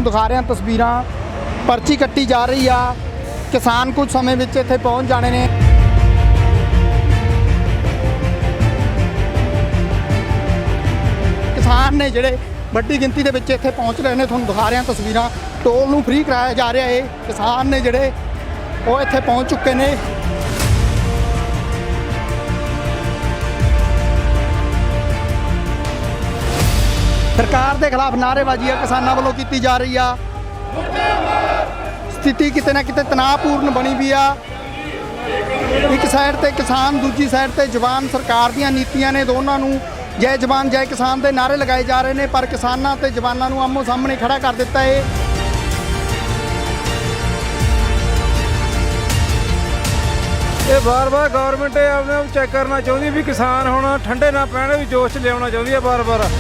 ਤੁਹਾਨੂੰ ਦਿਖਾ ਰਹੇ ਹਾਂ ਤਸਵੀਰਾਂ। पर्ची कट्टी जा रही आ, किसान कुछ समय विच इत्थे पहुँच जाने ने। किसान ने जिहड़े वड्डी गिनती दे विच इत्थे पहुँच रहे ने, तुहानूं दिखा रहे हैं तस्वीरां। टोल नूं फ्री कराया जा रहा है, किसान ने जिहड़े वो इत्थे पहुँच चुके ने। सरकार के खिलाफ नारेबाजी किसानों वालों की जा रही आ। स्थिति किते ना किते तनावपूर्ण बनी हुई आ। एक साइड ते किसान, दूजी साइड ते जवान। सरकार दी नीतियां ने दोनों नूं जय जवान जय किसान के नारे लगाए जा रहे हैं, पर किसानों ते जवानों नूं आमो सामने खड़ा कर दिता है। ये बार बार गवर्नमेंट अपने आप चैक करना चाहती भी किसान होना ठंडे ना पैने, भी जोश च लिया चाहती है बार बार।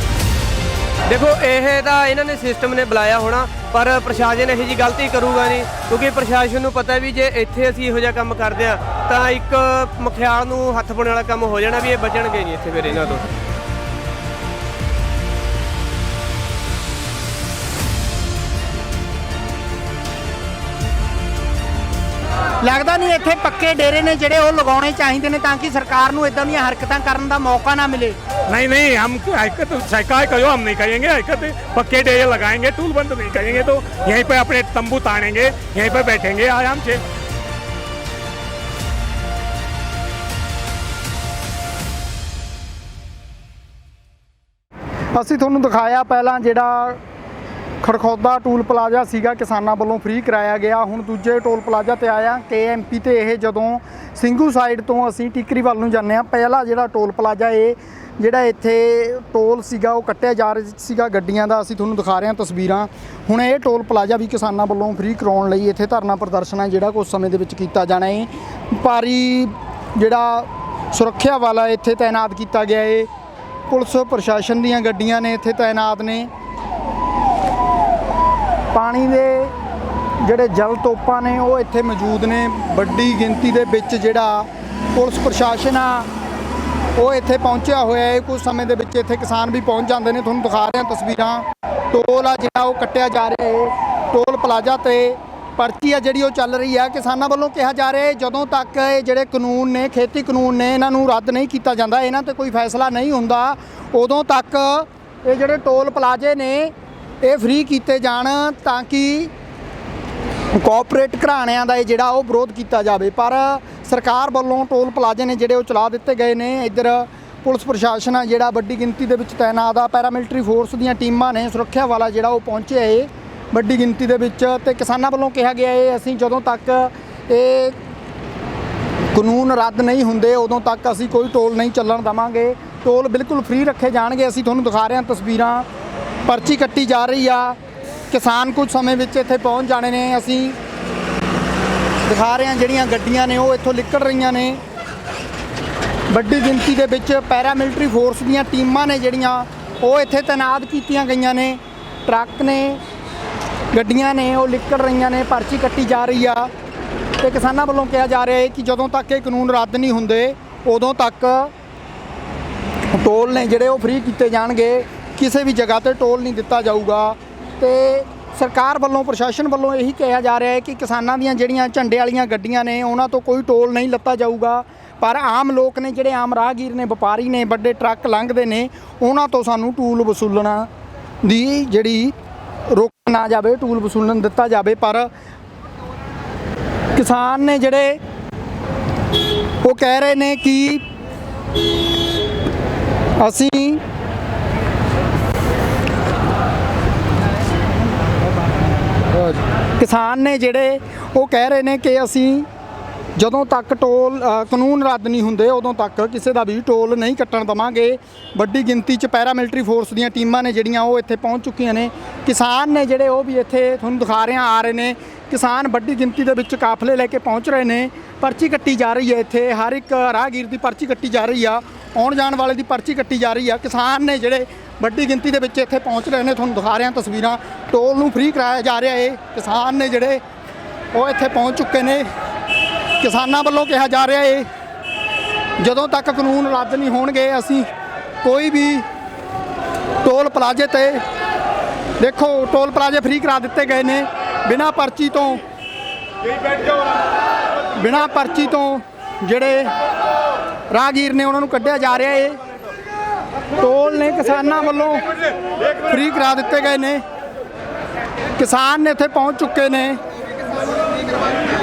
देखो ये तो इन्होंने सिस्टम ने बुलाया होना, पर प्रशासन यही जी गलती करूगा नहीं, क्योंकि प्रशासन को पता भी जे इत्थे असीं इहो जिहा काम करते हैं तो एक मखियाल नूं हत्थ पाउण वाला काम हो जाना, भी ये बचणगे नहीं इत्थे फिर इन्हां तों। लगता नहीं इत्थे पक्के डेरे ने जिहड़े वो लगाने चाहिए ने, ताकि सरकार नूं इदां दीयां हरकतां करन दा मौका ना मिले। नहीं हम हरकत शिकायत करो, हम नहीं करेंगे हरकत। पक्के डेरे लगाएंगे, टूल बंद नहीं करेंगे, तो यहीं पे अपने तंबू तानेंगे, यहीं पे बैठेंगे आराम से। ਅਸੀਂ ਤੁਹਾਨੂੰ ਦਿਖਾਇਆ ਪਹਿਲਾਂ ਜਿਹੜਾ ਖੜਖੌਦਾ ਟੂਲ ਪਲਾਜ਼ਾ ਸੀਗਾ ਕਿਸਾਨਾਂ ਵੱਲੋਂ ਫ੍ਰੀ ਕਰਾਇਆ ਗਿਆ। ਹੁਣ ਦੂਜੇ ਟੋਲ ਪਲਾਜ਼ਾ ਤੇ ਆਇਆ KMP ਤੇ। ਇਹ ਜਦੋਂ ਸਿੰਘੂ ਸਾਈਡ ਤੋਂ ਅਸੀਂ ਟਿਕਰੀ ਵੱਲ ਨੂੰ ਜਾਂਦੇ ਹਾਂ, ਪਹਿਲਾ ਜਿਹੜਾ ਟੋਲ ਪਲਾਜ਼ਾ ਇਹ ਜਿਹੜਾ ਇੱਥੇ ਟੋਲ ਸੀਗਾ ਉਹ ਕੱਟਿਆ ਜਾ ਰਿਹਾ ਸੀਗਾ ਗੱਡੀਆਂ ਦਾ। ਅਸੀਂ ਤੁਹਾਨੂੰ ਦਿਖਾ ਰਹੇ ਹਾਂ ਤਸਵੀਰਾਂ। ਹੁਣ ਇਹ ਟੋਲ ਪਲਾਜ਼ਾ ਵੀ ਕਿਸਾਨਾਂ ਵੱਲੋਂ ਫ੍ਰੀ ਕਰਾਉਣ ਲਈ ਇੱਥੇ ਧਰਨਾ ਪ੍ਰਦਰਸ਼ਨ ਹੈ ਜਿਹੜਾ ਕੁਝ ਸਮੇਂ ਦੇ ਵਿੱਚ ਕੀਤਾ ਜਾਣਾ ਹੈ। ਭਾਰੀ ਜਿਹੜਾ ਸੁਰੱਖਿਆ ਵਾਲਾ ਇੱਥੇ ਤਾਇਨਾਤ ਕੀਤਾ ਗਿਆ ਹੈ। ਪੁਲਿਸ ਪ੍ਰਸ਼ਾਸਨ ਦੀਆਂ ਗੱਡੀਆਂ ਨੇ ਇੱਥੇ ਤਾਇਨਾਤ ਨੇ। पानी दे ਜਿਹੜੇ जल तोपां ने वो इत्थे मौजूद ने। वड्डी गिनती दे विच जिहड़ा पुलिस प्रशासन आ वो इत्थे पहुंचिया होया है। कुछ समय दे विच इत्थे किसान भी पहुंच जाते हैं। तुहानूं दिखा रहे हैं तस्वीरां। टोल आ जिहड़ा वो कट्टिया जा रहा है टोल प्लाजा ते। पर्ची आ जिहड़ी वो चल रही है। किसानां वल्लों कहा जा रहा है जदों तक ये जिहड़े कानून ने, खेती कानून ने, इन्हां नूं रद्द नहीं किया जाता, इन्हां ते कोई फैसला नहीं हुंदा, उदों तक ये जिहड़े टोल प्लाजे ने ये फ्री किए जाण, ताकि कोऑपरेट घराणिਆਂ ਦਾ ਜਿਹੜਾ ਉਹ ਵਿਰੋਧ ਕੀਤਾ ਜਾਵੇ। ਪਰ ਸਰਕਾਰ ਵੱਲੋਂ ਟੋਲ ਪਲਾਜ਼ੇ ਨੇ ਜਿਹੜੇ ਉਹ ਚਲਾ ਦਿੱਤੇ ਗਏ ਨੇ। ਇੱਧਰ ਪੁਲਿਸ ਪ੍ਰਸ਼ਾਸਨ ਆ ਜਿਹੜਾ ਵੱਡੀ ਗਿਣਤੀ ਦੇ ਵਿੱਚ ਤਾਇਨਾਤ ਆ। ਪੈਰਾਮਿਲਟਰੀ ਫੋਰਸ ਦੀਆਂ ਟੀਮਾਂ ਨੇ, ਸੁਰੱਖਿਆ ਵਾਲਾ ਜਿਹੜਾ ਉਹ ਪਹੁੰਚਿਆ ਏ ਵੱਡੀ ਗਿਣਤੀ ਦੇ ਵਿੱਚ। ਤੇ ਕਿਸਾਨਾਂ ਵੱਲੋਂ ਕਿਹਾ ਗਿਆ ਏ ਅਸੀਂ ਜਦੋਂ ਤੱਕ ਇਹ ਕਾਨੂੰਨ ਰੱਦ ਨਹੀਂ ਹੁੰਦੇ ਉਦੋਂ ਤੱਕ ਅਸੀਂ ਕੋਈ ਟੋਲ ਨਹੀਂ ਚੱਲਣ ਦੇਵਾਂਗੇ। ਟੋਲ ਬਿਲਕੁਲ ਫ੍ਰੀ ਰੱਖੇ ਜਾਣਗੇ। ਅਸੀਂ ਤੁਹਾਨੂੰ ਦਿਖਾ ਰਹੇ ਹਾਂ ਤਸਵੀਰਾਂ। पर्ची कट्टी जा रही आ, किसान कुछ समय विच इत्थे पहुँच जाने ने। असी दिखा रहे हैं जिहड़ियां गड्डियां ने वो इत्थों निकल रही ने। वड्डी गिनती दे विच पैरामिलटरी फोर्स दीयां टीमां ने जिहड़ियां वो इत्थे तैनात कीतियां गईयां ने। ट्रक ने, गड्डियां ने वो निकल रही ने। पर्ची कट्टी जा रही आ ते किसानां वल्लों कहा जा रहा है कि जदों तक ये कानून रद्द नहीं हुंदे उदों तक टोल ने जिहड़े वो फ्री कीते जाणगे। किसी भी जगह पर टोल नहीं दिता जाऊगा। तो सरकार वालों, प्रशासन वालों यही कहा जा रहा है कि किसानों दी जिहड़ियां झंडे वालियां गड्डियां ने उन्हां तो कोई टोल नहीं लत्ता जाऊगा। पर आम लोग ने, जिहड़े आम राहगीर ने, व्यापारी ने, बड़े ट्रक लंघते ने, उन्हां तो सानू टूल वसूलना दी जिहड़ी रोक ना जाए, टूल वसूलन दिता जाए। पर किसान ने जिहड़े वो कह रहे ने कि असी किसान ने जिहड़े वो कह रहे हैं कि असी जदों तक टोल कानून रद्द नहीं हुंदे उदों तक किसी का भी टोल नहीं कट्टण देवांगे। वड्डी गिनती च पैरामिलटरी फोर्स दीयां टीमां ने जिहड़ियां वो इत्थे पहुँच चुकियां ने। किसान ने जिहड़े वो भी इत्थे तुहानूं दिखा रहे आ रहे हैं। किसान वड्डी गिनती दे विच काफले लैके पहुँच रहे हैं। पर्ची कट्टी जा रही है इत्थे, हर एक राहगीर की पर्ची कट्टी जा रही आ, आउण जाण वाले की पर्ची कट्टी जा रही है। किसान ने जिहड़े वड्डी गिनती दे विच इत्थे पहुँच रहे हैं। तुहानूं दिखा रहे हैं तस्वीरां। टोल नूं फ्री कराया जा रहा है। किसान ने जिहड़े वो इत्थे पहुँच चुके हैं। किसानां वल्लों कहा जा रहा है जदों तक कानून रद्द नहीं होणगे असीं कोई भी टोल प्लाजे ते ਦੇਖੋ ਟੋਲ ਪਲਾਜ਼ੇ ਫ੍ਰੀ ਕਰਾ ਦਿੱਤੇ ਗਏ ਨੇ ਬਿਨਾਂ ਪਰਚੀ ਤੋਂ ਜਿਹੜੇ ਰਾਹਗੀਰ ਨੇ ਉਹਨਾਂ ਨੂੰ ਕੱਢਿਆ ਜਾ ਰਿਹਾ ਏ। ਟੋਲ ਨੇ ਕਿਸਾਨਾਂ ਵੱਲੋਂ ਫ੍ਰੀ ਕਰਾ ਦਿੱਤੇ ਗਏ ਨੇ। ਕਿਸਾਨ ਨੇ ਇੱਥੇ ਪਹੁੰਚ ਚੁੱਕੇ ਨੇ।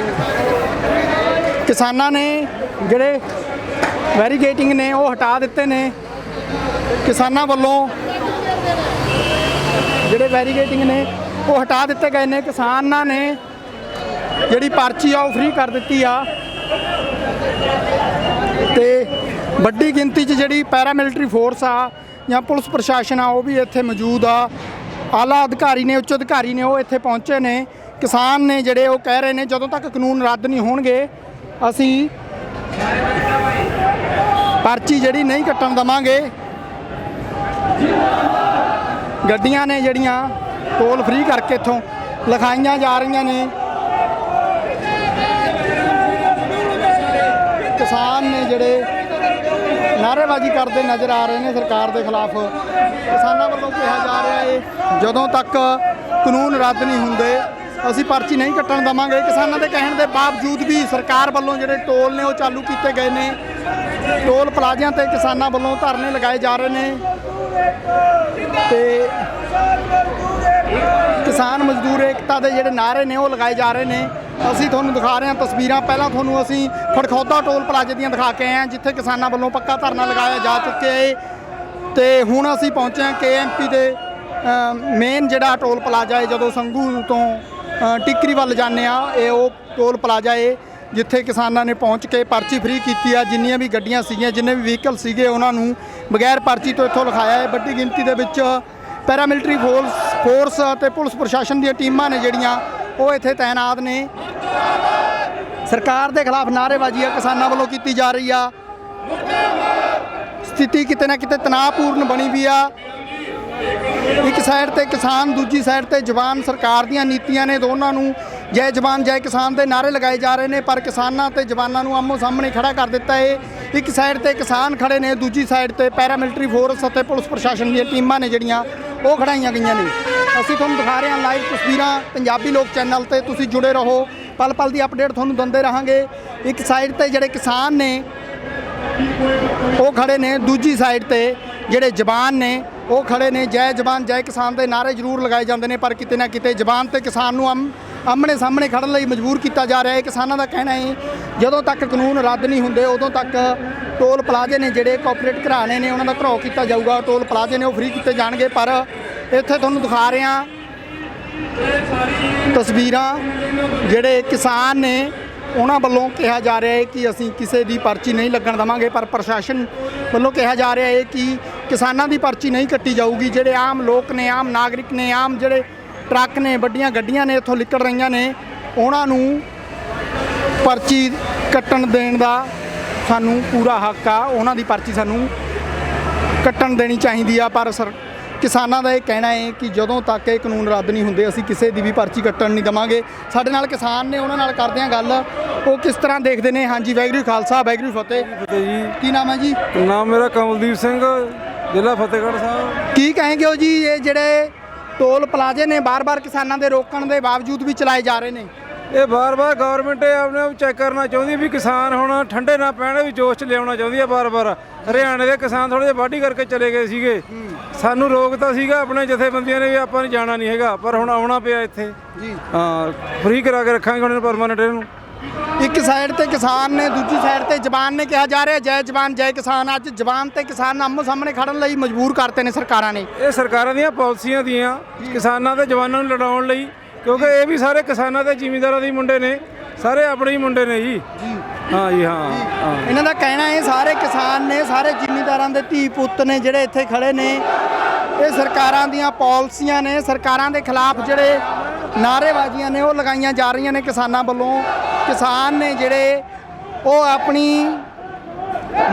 ਕਿਸਾਨਾਂ ਨੇ ਜਿਹੜੇ ਬੈਰੀਕੇਡਿੰਗ ਨੇ ਉਹ ਹਟਾ ਦਿੱਤੇ ਨੇ। ਕਿਸਾਨਾਂ ਵੱਲੋਂ ਜਿਹੜੇ ਬੈਰੀਕੇਡਿੰਗ ਨੇ ਉਹ ਹਟਾ ਦਿੱਤੇ ਗਏ ਨੇ। ਕਿਸਾਨਾਂ ਨੇ ਜਿਹੜੀ ਪਰਚੀ ਆ ਉਹ ਫ੍ਰੀ ਕਰ ਦਿੱਤੀ ਆ ਤੇ ਵੱਡੀ ਗਿਣਤੀ 'ਚ ਜਿਹੜੀ ਪੈਰਾਮਿਲਟਰੀ ਫੋਰਸ ਆ ਜਾਂ ਪੁਲਿਸ ਪ੍ਰਸ਼ਾਸਨ ਆ ਉਹ ਵੀ ਇੱਥੇ ਮੌਜੂਦ ਆ। ਆਲਾ ਅਧਿਕਾਰੀ ਨੇ, ਉੱਚ ਅਧਿਕਾਰੀ ਨੇ, ਉਹ ਇੱਥੇ ਪਹੁੰਚੇ ਨੇ। ਕਿਸਾਨ ਨੇ ਜਿਹੜੇ ਉਹ ਕਹਿ ਰਹੇ ਨੇ ਜਦੋਂ ਤੱਕ ਕਾਨੂੰਨ ਰੱਦ ਨਹੀਂ ਹੋਣਗੇ ਅਸੀਂ ਪਰਚੀ ਜਿਹੜੀ ਨਹੀਂ ਕੱਟਣ ਦੇਵਾਂਗੇ। ਗੱਡੀਆਂ ਨੇ ਜਿਹੜੀਆਂ ਟੋਲ ਫ੍ਰੀ ਕਰਕੇ ਇੱਥੋਂ ਲਿਖਾਈਆਂ ਜਾ ਰਹੀਆਂ ਨੇ। ਕਿਸਾਨ ਨੇ ਜਿਹੜੇ ਨਾਅਰੇਬਾਜ਼ੀ ਕਰਦੇ ਨਜ਼ਰ ਆ ਰਹੇ ਨੇ ਸਰਕਾਰ ਦੇ ਖਿਲਾਫ। ਕਿਸਾਨਾਂ ਵੱਲੋਂ ਕਿਹਾ ਜਾ ਰਿਹਾ ਹੈ ਜਦੋਂ ਤੱਕ ਕਾਨੂੰਨ ਰੱਦ ਨਹੀਂ ਹੁੰਦੇ ਅਸੀਂ ਪਰਚੀ ਨਹੀਂ ਕੱਟਣ ਦੇਵਾਂਗੇ। ਕਿਸਾਨਾਂ ਦੇ ਕਹਿਣ ਦੇ ਬਾਵਜੂਦ ਵੀ ਸਰਕਾਰ ਵੱਲੋਂ ਜਿਹੜੇ ਟੋਲ ਨੇ ਉਹ ਚਾਲੂ ਕੀਤੇ ਗਏ ਨੇ। ਟੋਲ ਪਲਾਜ਼ਿਆਂ ਤੇ ਕਿਸਾਨਾਂ ਵੱਲੋਂ ਧਰਨੇ ਲਗਾਏ ਜਾ ਰਹੇ ਨੇ ਤੇ ਕਿਸਾਨ ਮਜ਼ਦੂਰ ਏਕਤਾ ਦੇ ਜਿਹੜੇ ਨਾਅਰੇ ਨੇ ਉਹ ਲਗਾਏ ਜਾ ਰਹੇ ਨੇ। ਅਸੀਂ ਤੁਹਾਨੂੰ ਦਿਖਾ ਰਹੇ ਹਾਂ ਤਸਵੀਰਾਂ। ਪਹਿਲਾਂ ਤੁਹਾਨੂੰ ਅਸੀਂ ਖੜਖੌਦਾ ਟੋਲ ਪਲਾਜ਼ੇ ਦੀਆਂ ਦਿਖਾ ਕੇ ਆਏ ਹਾਂ ਜਿੱਥੇ ਕਿਸਾਨਾਂ ਵੱਲੋਂ ਪੱਕਾ ਧਰਨਾ ਲਗਾਇਆ ਜਾ ਚੁੱਕਿਆ ਹੈ ਤੇ ਹੁਣ ਅਸੀਂ ਪਹੁੰਚੇ ਹਾਂ KMP ਦੇ ਮੇਨ ਜਿਹੜਾ ਟੋਲ ਪਲਾਜ਼ਾ ਹੈ। ਜਦੋਂ ਸੰਘੂ ਤੋਂ ਟਿੱਕਰੀ ਵੱਲ ਜਾਂਦੇ ਆ ਇਹ ਉਹ ਟੋਲ ਪਲਾਜ਼ਾ ਹੈ ਜਿੱਥੇ ਕਿਸਾਨਾਂ ਨੇ ਪਹੁੰਚ ਕੇ ਪਰਚੀ ਫ੍ਰੀ ਕੀਤੀ ਆ। ਜਿੰਨੀਆਂ ਵੀ ਗੱਡੀਆਂ ਸੀਗੀਆਂ, ਜਿੰਨੇ ਵੀ ਵਹੀਕਲ ਸੀਗੇ ਉਹਨਾਂ ਨੂੰ ਬਗੈਰ ਪਰਚੀ ਤੋਂ ਇੱਥੋਂ ਲਿਖਾਇਆ ਹੈ। ਵੱਡੀ ਗਿਣਤੀ ਦੇ ਵਿੱਚ ਪੈਰਾਮਿਲਟਰੀ ਫੋਰਸ ਅਤੇ ਪੁਲਿਸ ਪ੍ਰਸ਼ਾਸਨ ਦੀਆਂ ਟੀਮਾਂ ਨੇ ਜਿਹੜੀਆਂ ਉਹ ਇੱਥੇ ਤਾਇਨਾਤ ਨੇ। ਸਰਕਾਰ ਦੇ ਖਿਲਾਫ ਨਾਅਰੇਬਾਜ਼ੀ ਆ ਕਿਸਾਨਾਂ ਵੱਲੋਂ ਕੀਤੀ ਜਾ ਰਹੀ ਆ। ਸਥਿਤੀ ਕਿਤੇ ਨਾ ਕਿਤੇ ਤਣਾਅਪੂਰਨ ਬਣੀ ਵੀ ਆ। ਇੱਕ ਸਾਈਡ ਤੇ ਕਿਸਾਨ, ਦੂਜੀ ਸਾਈਡ ਤੇ ਜਵਾਨ। ਸਰਕਾਰ ਦੀਆਂ ਨੀਤੀਆਂ ਨੇ ਦੋਨਾਂ ਨੂੰ ਜੈ ਜਵਾਨ ਜੈ ਕਿਸਾਨ ਦੇ ਨਾਅਰੇ ਲਗਾਏ ਜਾ ਰਹੇ ਨੇ ਪਰ ਕਿਸਾਨਾਂ ਤੇ ਜਵਾਨਾਂ ਨੂੰ ਆਮੋ ਸਾਹਮਣੇ ਖੜਾ ਕਰ ਦਿੱਤਾ ਹੈ। ਇੱਕ ਸਾਈਡ ਤੇ ਕਿਸਾਨ ਖੜੇ ਨੇ, ਦੂਜੀ ਸਾਈਡ ਤੇ ਪੈਰਾਮਿਲਟਰੀ ਫੋਰਸ ਅਤੇ ਪੁਲਿਸ ਪ੍ਰਸ਼ਾਸਨ ਦੀਆਂ ਟੀਮਾਂ ਨੇ ਜਿਹੜੀਆਂ ਉਹ ਖੜਾਈਆਂ ਗਈਆਂ ਨੇ। ਅਸੀਂ ਤੁਹਾਨੂੰ ਦਿਖਾ ਰਹੇ ਹਾਂ ਲਾਈਵ ਤਸਵੀਰਾਂ ਪੰਜਾਬੀ ਲੋਕ ਚੈਨਲ ਤੇ। ਤੁਸੀਂ ਜੁੜੇ ਰਹੋ, ਪਲ ਪਲ ਦੀ ਅਪਡੇਟ ਤੁਹਾਨੂੰ ਦਿੰਦੇ ਰਹਾਂਗੇ। ਇੱਕ ਸਾਈਡ ਤੇ ਜਿਹੜੇ ਕਿਸਾਨ ਨੇ ਉਹ ਖੜੇ ਨੇ, ਦੂਜੀ ਸਾਈਡ ਤੇ ਜਿਹੜੇ ਜਵਾਨ ਨੇ ਉਹ ਖੜੇ ਨੇ। ਜੈ ਜਵਾਨ ਜੈ ਕਿਸਾਨ ਦੇ ਨਾਅਰੇ ਜ਼ਰੂਰ ਲਗਾਏ ਜਾਂਦੇ ਨੇ ਪਰ ਕਿਤੇ ਨਾ ਕਿਤੇ ਜਵਾਨ ਤੇ ਕਿਸਾਨ ਨੂੰ ਆਮਣੇ ਸਾਹਮਣੇ ਖੜਨ ਲਈ ਮਜਬੂਰ ਕੀਤਾ ਜਾ ਰਿਹਾ ਹੈ। ਕਿਸਾਨਾਂ ਦਾ ਕਹਿਣਾ ਹੈ ਜਦੋਂ ਤੱਕ ਕਾਨੂੰਨ ਰੱਦ ਨਹੀਂ ਹੁੰਦੇ ਉਦੋਂ ਤੱਕ ਟੋਲ ਪਲਾਜ਼ੇ ਨੇ ਜਿਹੜੇ ਕੋਆਪਰੇਟ ਘਰਾਣੇ ਨੇ ਉਹਨਾਂ ਦਾ ਘਰਾਓ ਕੀਤਾ ਜਾਊਗਾ। ਟੋਲ ਪਲਾਜ਼ੇ ਨੇ ਉਹ ਫ੍ਰੀ ਕੀਤੇ ਜਾਣਗੇ। ਪਰ ਇੱਥੇ ਤੁਹਾਨੂੰ ਦਿਖਾ ਰਹੇ ਹਾਂ ਤਸਵੀਰਾਂ। ਜਿਹੜੇ ਕਿਸਾਨ ਨੇ ਉਹਨਾਂ ਵੱਲੋਂ ਕਿਹਾ ਜਾ ਰਿਹਾ ਹੈ ਕਿ ਅਸੀਂ ਕਿਸੇ ਦੀ ਪਰਚੀ ਨਹੀਂ ਲੱਗਣ ਦੇਵਾਂਗੇ ਪਰ ਪ੍ਰਸ਼ਾਸਨ ਵੱਲੋਂ ਕਿਹਾ ਜਾ ਰਿਹਾ ਹੈ ਕਿ ਕਿਸਾਨਾਂ ਦੀ ਪਰਚੀ ਨਹੀਂ ਕੱਟੀ ਜਾਊਗੀ। ਜਿਹੜੇ ਆਮ ਲੋਕ ਨੇ, ਆਮ ਨਾਗਰਿਕ ਨੇ, ਆਮ ਜਿਹੜੇ ਟਰੱਕ ਨੇ, ਵੱਡੀਆਂ ਗੱਡੀਆਂ ਨੇ ਇੱਥੋਂ ਨਿਕਲ ਰਹੀਆਂ ਨੇ ਉਹਨਾਂ ਨੂੰ ਪਰਚੀ ਕੱਟਣ ਦੇਣ ਦਾ ਸਾਨੂੰ ਪੂਰਾ ਹੱਕ ਆ। ਉਹਨਾਂ ਦੀ ਪਰਚੀ ਸਾਨੂੰ ਕੱਟਣ ਦੇਣੀ ਚਾਹੀਦੀ ਆ ਪਰ ਕਿਸਾਨਾਂ ਦਾ ਇਹ ਕਹਿਣਾ ਹੈ ਕਿ ਜਦੋਂ ਤੱਕ ਇਹ ਕਾਨੂੰਨ ਰੱਦ ਨਹੀਂ ਹੁੰਦੇ ਅਸੀਂ ਕਿਸੇ ਦੀ ਵੀ ਪਰਚੀ ਕੱਟਣ ਨਹੀਂ ਦੇਵਾਂਗੇ। ਸਾਡੇ ਨਾਲ ਕਿਸਾਨ ਨੇ, ਉਹਨਾਂ ਨਾਲ ਕਰਦੇ ਹਾਂ ਗੱਲ। ਉਹ ਕਿਸ ਤਰ੍ਹਾਂ ਦੇਖਦੇ ਨੇ। ਹਾਂਜੀ, ਵਾਹਿਗੁਰੂ ਖਾਲਸਾ ਵਾਹਿਗੁਰੂ ਫਤਿਹ ਜੀ। ਕੀ ਨਾਮ ਹੈ ਜੀ? ਨਾਮ ਮੇਰਾ ਕਮਲਦੀਪ ਸਿੰਘ, ਜ਼ਿਲ੍ਹਾ ਫਤਿਹਗੜ੍ਹ ਸਾਹਿਬ। ਕੀ ਕਹੇਂਗੇ ਹੋ ਜੀ ਇਹ ਜਿਹੜੇ ਟੋਲ ਪਲਾਜ਼ੇ ਨੇ ਬਾਰ-ਬਾਰ ਕਿਸਾਨਾਂ ਦੇ ਰੋਕਣ ਦੇ ਬਾਵਜੂਦ ਵੀ ਚਲਾਏ ਜਾ ਰਹੇ ਨੇ? ਇਹ ਬਾਰ-ਬਾਰ ਗਵਰਨਮੈਂਟ ਆਪਣੇ ਆਪ ਚੈੱਕ ਕਰਨਾ ਚਾਹੁੰਦੀ ਵੀ ਕਿਸਾਨ ਹੁਣ ਠੰਡੇ ਨਾ ਪੈਣ, ਵੀ ਜੋਸ਼ 'ਚ ਲਿਆਉਣਾ ਚਾਹੁੰਦੀ ਆ ਬਾਰ-ਬਾਰ। ਹਰਿਆਣੇ ਦੇ ਕਿਸਾਨ ਥੋੜ੍ਹੇ ਜਿਹੇ ਵਾਢੀ ਕਰਕੇ ਚਲੇ ਗਏ ਸੀਗੇ। ਸਾਨੂੰ ਰੋਕਤਾ ਸੀਗਾ ਆਪਣੇ ਜਥੇਬੰਦੀਆਂ ਨੇ ਵੀ ਆਪਾਂ ਨੂੰ ਜਾਣਾ ਨਹੀਂ ਹੈਗਾ ਪਰ ਹੁਣ ਆਉਣਾ ਪਿਆ ਇੱਥੇ ਜੀ। ਹਾਂ, ਫ੍ਰੀ ਕਰਾ ਕੇ ਰੱਖਾਂਗੇ ਹੁਣ ਪਰਮਾਨੈਂਟ ਇਹਨੂੰ। ਇੱਕ ਸਾਈਡ ਤੇ ਕਿਸਾਨ ਨੇ, ਦੂਜੀ ਸਾਈਡ ਤੇ ਜਵਾਨ ਨੇ। ਕਿਹਾ ਜਾ ਰਿਹਾ ਜੈ ਜਵਾਨ ਜੈ ਕਿਸਾਨ। ਅੱਜ ਜਵਾਨ ਤੇ ਕਿਸਾਨ ਆਮੋ ਸਾਹਮਣੇ ਖੜਨ ਲਈ ਮਜਬੂਰ ਕਰਤੇ ਨੇ ਸਰਕਾਰਾਂ ਨੇ। ਇਹ ਸਰਕਾਰਾਂ ਦੀਆਂ ਪਾਲਿਸੀਆਂ ਦੀਆਂ ਕਿਸਾਨਾਂ ਤੇ ਜਵਾਨਾਂ ਨੂੰ ਲੜਾਉਣ ਲਈ, ਕਿਉਂਕਿ ਇਹ ਵੀ ਸਾਰੇ ਕਿਸਾਨਾਂ ਤੇ ਜ਼ਿਮੀਂਦਾਰਾਂ ਦੇ ਮੁੰਡੇ ਨੇ, ਸਾਰੇ ਆਪਣੇ ਹੀ ਮੁੰਡੇ ਨੇ ਜੀ। ਹਾਂ ਜੀ, ਹਾਂ। ਇਹਨਾਂ ਦਾ ਕਹਿਣਾ ਹੈ ਸਾਰੇ ਕਿਸਾਨ ਨੇ, ਸਾਰੇ ਜ਼ਿਮੀਂਦਾਰਾਂ ਦੇ ਧੀ ਪੁੱਤ ਨੇ ਜਿਹੜੇ ਇੱਥੇ ਖੜੇ ਨੇ। ਇਹ ਸਰਕਾਰਾਂ ਦੀਆਂ ਪਾਲਿਸੀਆਂ ਨੇ। ਸਰਕਾਰਾਂ ਦੇ ਖਿਲਾਫ ਜਿਹੜੇ ਨਾਅਰੇਬਾਜ਼ੀਆਂ ਨੇ ਉਹ ਲਗਾਈਆਂ ਜਾ ਰਹੀਆਂ ਨੇ ਕਿਸਾਨਾਂ ਵੱਲੋਂ। ਕਿਸਾਨ ਨੇ ਜਿਹੜੇ ਉਹ ਆਪਣੀ